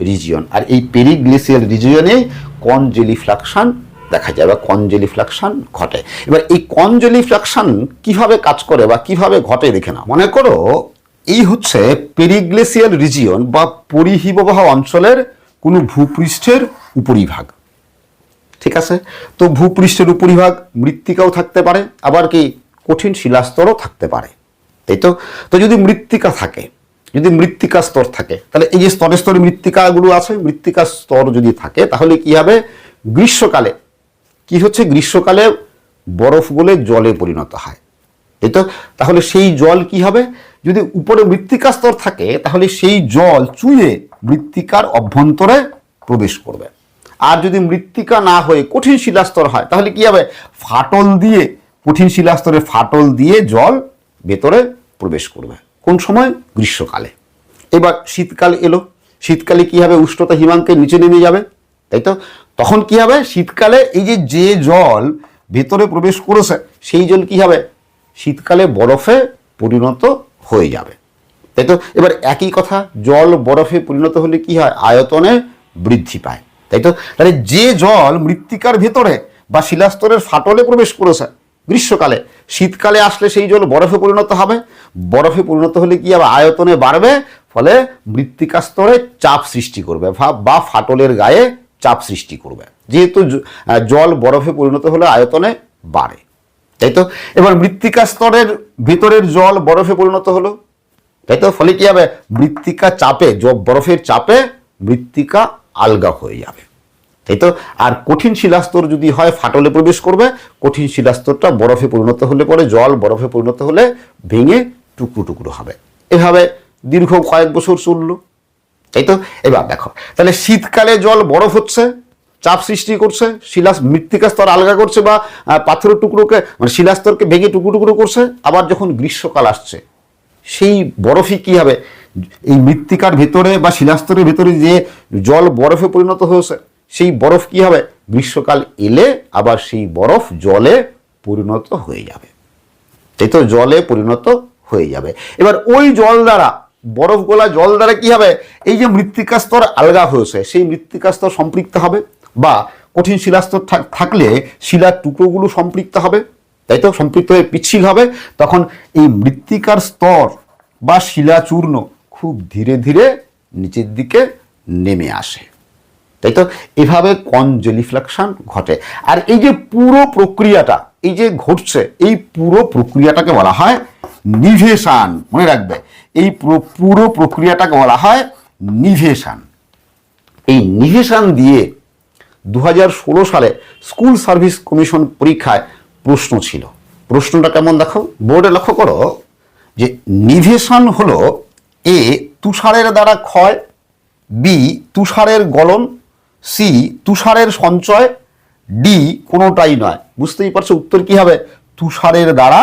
S1: রিজিয়ন। আর এই পেরিগ্লেসিয়াল রিজিয়নেই কনজেলিফ্লাকশন দেখা যায় বা কনজেলিফ্লাকশন ঘটে। এবার এই কনজেলিফ্লাকশন কিভাবে কাজ করে বা কিভাবে ঘটে দেখে না। মনে করো এই হচ্ছে পেরিগ্লেসিয়াল রিজিয়ন বা পরিহিমবাহ অঞ্চলের কোনো ভূপৃষ্ঠের উপরিভাগ, ঠিক আছে? তো ভূপৃষ্ঠের উপরিভাগ মৃত্তিকাও থাকতে পারে, আবার কি কঠিন শিলাস্তরও থাকতে পারে, তাই তো? তো যদি মৃত্তিকা থাকে, যদি মৃত্তিকা স্তর থাকে, তাহলে এই যে স্তরে স্তরে মৃত্তিকাগুলো আছে, মৃত্তিকা স্তর যদি থাকে তাহলে কি হবে? গ্রীষ্মকালে কি হচ্ছে? গ্রীষ্মকালে বরফ গলে জলে পরিণত হয়, তাই তো? তাহলে সেই জল কি হবে? যদি উপরে মৃত্তিকা স্তর থাকে তাহলে সেই জল চুইয়ে মৃত্তিকার অভ্যন্তরে প্রবেশ করবে। আর যদি মৃত্তিকা না হয়ে কঠিন শিলাস্তর হয় তাহলে কি হবে? ফাটল দিয়ে, কঠিন শিলাস্তরে ফাটল দিয়ে জল ভেতরে প্রবেশ করবে। কোন সময়? গ্রীষ্মকালে। এবার শীতকাল এলো, শীতকালে কি হবে? উষ্ণতা হিমাঙ্কের নিচে নেমে যাবে, তাই তো? তখন কি হবে? শীতকালে এই যে জল ভেতরে প্রবেশ করেছে সেই জল কি হবে? শীতকালে বরফে পরিণত হয়ে যাবে, তাই তো? এবার একই কথা, জল বরফে পরিণত হলে কি হয়? আয়তনে বৃদ্ধি পায়, তাই তো? তাহলে যে জল মৃত্তিকার ভেতরে বা শিলাস্তরের ফাটলে প্রবেশ করেছে গ্রীষ্মকালে, শীতকালে আসলে সেই জল বরফে পরিণত হবে। বরফে পরিণত হলে কি হবে? আয়তনে বাড়বে, ফলে মৃত্তিকা স্তরে চাপ সৃষ্টি করবে বা ফাটলের গায়ে চাপ সৃষ্টি করবে। যেহেতু জল বরফে পরিণত হলে আয়তনে বাড়ে, তাই তো? এবার মৃত্তিকা স্তরের ভিতরের জল বরফে পরিণত হলো, তাই তো? ফলে কি হবে? মৃত্তিকা চাপে, বরফের চাপে মৃত্তিকা আলগা হয়ে যাবে, তাই তো? আর কঠিন শিলাস্তর যদি হয় ফাটলে প্রবেশ করবে, কঠিন শিলাস্তরটা বরফে পরিণত হলে পরে, জল বরফে পরিণত হলে ভেঙে টুকরো টুকরো হবে। এভাবে দীর্ঘ কয়েক বছর চলল, তাই তো? এবার দেখো, তাহলে শীতকালে জল বরফ হচ্ছে, চাপ সৃষ্টি করছে, মৃত্তিকা স্তর আলগা করছে বা পাথরের টুকরোকে, মানে শিলাস্তরকে ভেঙে টুকরো টুকরো করছে। আবার যখন গ্রীষ্মকাল আসছে সেই বরফই কি হবে? এই মৃত্তিকার ভেতরে বা শিলাস্তরের ভেতরে যে জল বরফে পরিণত হয়েছে সেই বরফ কি হবে? গ্রীষ্মকাল এলে আবার সেই বরফ জলে পরিণত হয়ে যাবে, তাই তো? জলে পরিণত হয়ে যাবে। এবার ওই জল দ্বারা, বরফ গোলা জল দ্বারা কি হবে? এই যে মৃত্তিকা স্তর আলগা হয়েছে সেই মৃত্তিকা স্তর সম্পৃক্ত হবে, বা কঠিন শিলাস্তর থাকলে শিলার টুকরোগুলো সম্পৃক্ত হবে, তাই তো? সম্পৃক্ত হয়ে পিচ্ছিল হবে। তখন এই মৃত্তিকার স্তর বা শিলাচূর্ণ খুব ধীরে ধীরে নিচের দিকে নেমে আসে, তাই তো? এভাবে কনজেলিফ্লাকশন ঘটে। আর এই যে পুরো প্রক্রিয়াটা, এই যে ঘটছে, এই পুরো প্রক্রিয়াটাকে বলা হয় নিভেশন। মনে রাখবে, এই পুরো প্রক্রিয়াটাকে বলা হয় নিভেশন। এই নিভেশন দিয়ে 2016 সালে স্কুল সার্ভিস কমিশন পরীক্ষায় প্রশ্ন ছিল। প্রশ্নটা কেমন দেখো, বোর্ডে লক্ষ্য করো যে নিভেশন হলো এ তুষারের দ্বারা ক্ষয়, বি তুষারের গলন, সি তুষারের সঞ্চয়, ডি কোনোটাই নয়। বুঝতেই পারছো উত্তর কি হবে? তুষারের দ্বারা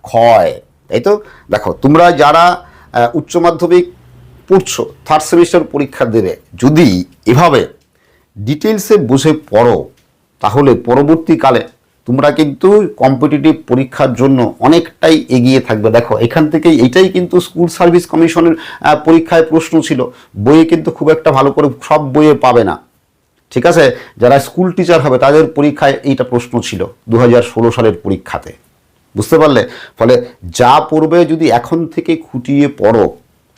S1: ক্ষয়। তাই তো? দেখো তোমরা যারা উচ্চ মাধ্যমিক পড়ছো, থার্ড সেমিস্টার পরীক্ষা দেবে, যদি এভাবে ডিটেলসে বুঝে পড়ো তাহলে পরবর্তীকালে তোমরা কিন্তু কম্পিটিটিভ পরীক্ষার জন্য অনেকটাই এগিয়ে থাকবে। দেখো এখান থেকেই এটাই কিন্তু স্কুল সার্ভিস কমিশনের পরীক্ষায় প্রশ্ন ছিল। বইয়ে কিন্তু খুব একটা ভালো করে সব বইয়ে পাবে না, ঠিক আছে? যারা স্কুল টিচার হবে তাদের পরীক্ষায় এইটা প্রশ্ন ছিল 2016 সালের পরীক্ষাতে। বুঝতে পারলে? ফলে যা পড়বে যদি এখন থেকে খুঁটিয়ে পড়ো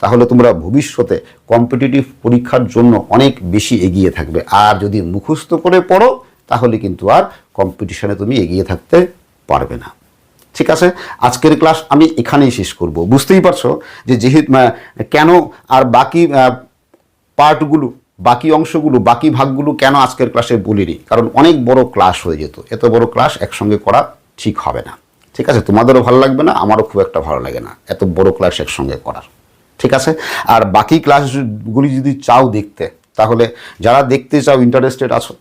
S1: তাহলে তোমরা ভবিষ্যতে কম্পিটিটিভ পরীক্ষার জন্য অনেক বেশি এগিয়ে থাকবে। আর যদি মুখস্থ করে পড়ো তাহলে কিন্তু আর কম্পিটিশনে তুমি এগিয়ে থাকতে পারবে না। ঠিক আছে, আজকের ক্লাস আমি এখানেই শেষ করব। বুঝতেই পারছো যে যেহেতু কেন আর বাকি পার্টগুলো, বাকি অংশগুলো, বাকি ভাগগুলো কেন আজকের ক্লাসে বলিনি, কারণ অনেক বড় ক্লাস হয়ে যেত। এত বড় ক্লাস একসঙ্গে করা ঠিক হবে না। ঠিক আছে, তোমাদেরও ভালো লাগবে না, আমারও খুব একটা ভালো লাগে না এত বড় ক্লাস একসঙ্গে করার। ঠিক আছে, আর বাকি ক্লাসগুলি যদি চাও দেখতে, তাহলে যারা দেখতে চাও, ইন্টারেস্টেড আছো,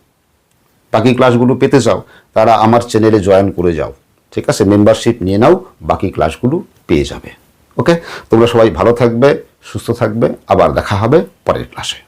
S1: বাকি ক্লাসগুলো পেতে চাও, তারা আমার চ্যানেলে জয়েন করে যাও। ঠিক আছে, মেম্বারশিপ নিয়ে নাও, বাকি ক্লাসগুলো পেয়ে যাবে। ওকে, তোমরা সবাই ভালো থাকবে, সুস্থ থাকবে, আবার দেখা হবে পরের ক্লাসে।